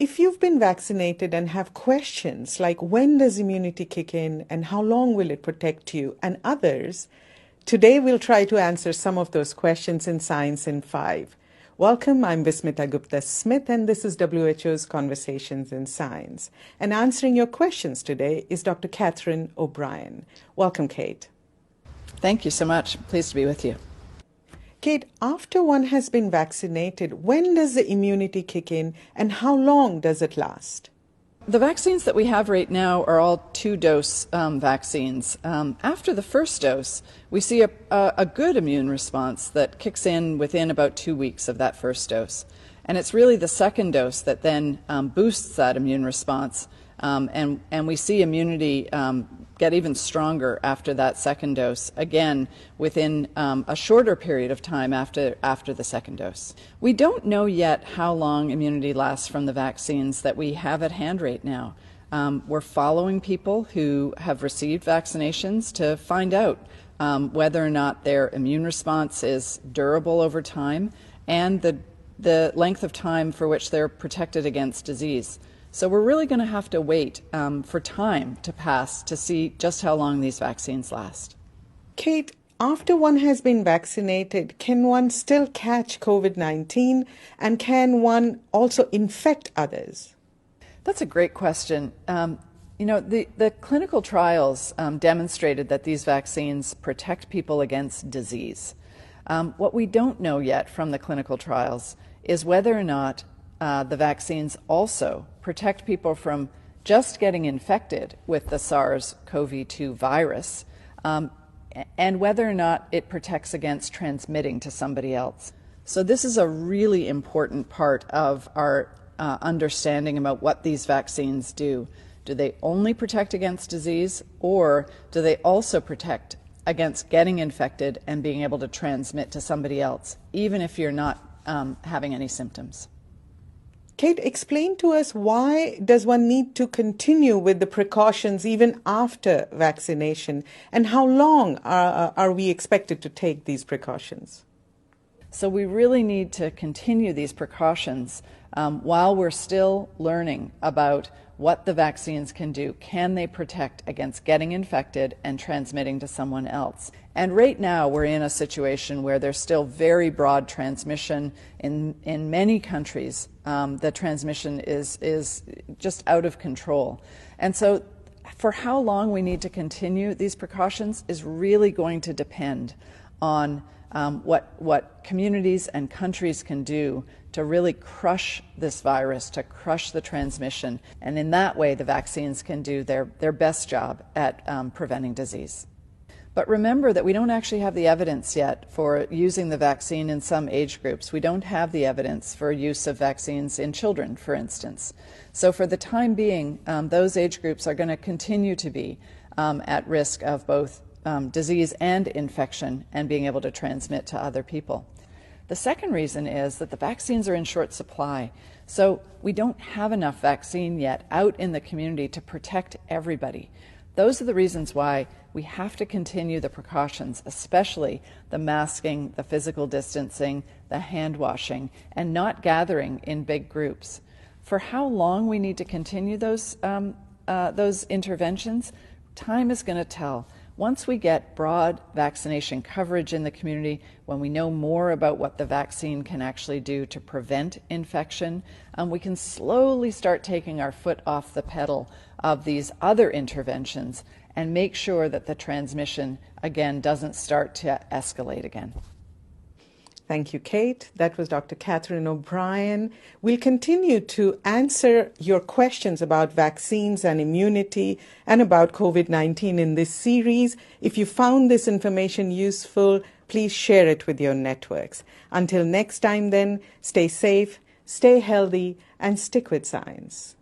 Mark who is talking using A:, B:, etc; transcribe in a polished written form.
A: if you've been vaccinated and have questions like when does immunity kick in and how long will it protect you and others, today we'll try to answer some of those questions in Science in 5. Welcome, I'm Vismita Gupta-Smith and this is WHO's Conversations in Science. And answering your questions today is Dr. Catherine O'Brien. Welcome, Kate.
B: Thank you so much. Pleased to be with you.
A: Kate, after one has been vaccinated, when does the immunity kick in and how long does it last?
B: The vaccines that we have right now are all two-dose vaccines. After the first dose, we see a good immune response that kicks in within about 2 weeks of that first dose. And it's really the second dose that then boosts that immune response, and we see immunity get even stronger after that second dose, again within a shorter period of time after the second dose. We don't know yet how long immunity lasts from the vaccines that we have at hand right now. We're following people who have received vaccinations to find out whether or not their immune response is durable over time and the length of time for which they're protected against disease. So we're really going to have to wait for time to pass to see just how long these vaccines last.
A: Kate, after one has been vaccinated, can one still catch COVID-19 and can one also infect others?
B: That's a great question. The clinical trials demonstrated that these vaccines protect people against disease. What we don't know yet from the clinical trials is whether or not the vaccines also protect people from just getting infected with the SARS-CoV-2 virus, and whether or not it protects against transmitting to somebody else. So this is a really important part of our understanding about what these vaccines do. Do they only protect against disease, or do they also protect against getting infected and being able to transmit to somebody else, even if you're not having any symptoms?
A: Kate, explain to us, why does one need to continue with the precautions even after vaccination, and how long are we expected to take these precautions?
B: So we really need to continue these precautions while we're still learning about what the vaccines can do. Can they protect against getting infected and transmitting to someone else? And right now we're in a situation where there's still very broad transmission in many countries. The transmission is just out of control. And so for how long we need to continue these precautions is really going to depend on what communities and countries can do to really crush this virus, to crush the transmission. And in that way, the vaccines can do their best job at preventing disease. But remember that we don't actually have the evidence yet for using the vaccine in some age groups. We don't have the evidence for use of vaccines in children, for instance. So for the time being, those age groups are going to continue to be at risk of both disease and infection and being able to transmit to other people. The second reason is that the vaccines are in short supply. So we don't have enough vaccine yet out in the community to protect everybody. Those are the reasons why we have to continue the precautions, especially the masking, the physical distancing, the hand washing, and not gathering in big groups. For how long we need to continue those interventions, time is going to tell. Once we get broad vaccination coverage in the community, when we know more about what the vaccine can actually do to prevent infection, we can slowly start taking our foot off the pedal of these other interventions and make sure that the transmission, again, doesn't start to escalate again.
A: Thank you, Kate. That was Dr. Catherine O'Brien. We'll continue to answer your questions about vaccines and immunity and about COVID-19 in this series. If you found this information useful, please share it with your networks. Until next time then, stay safe, stay healthy, and stick with science.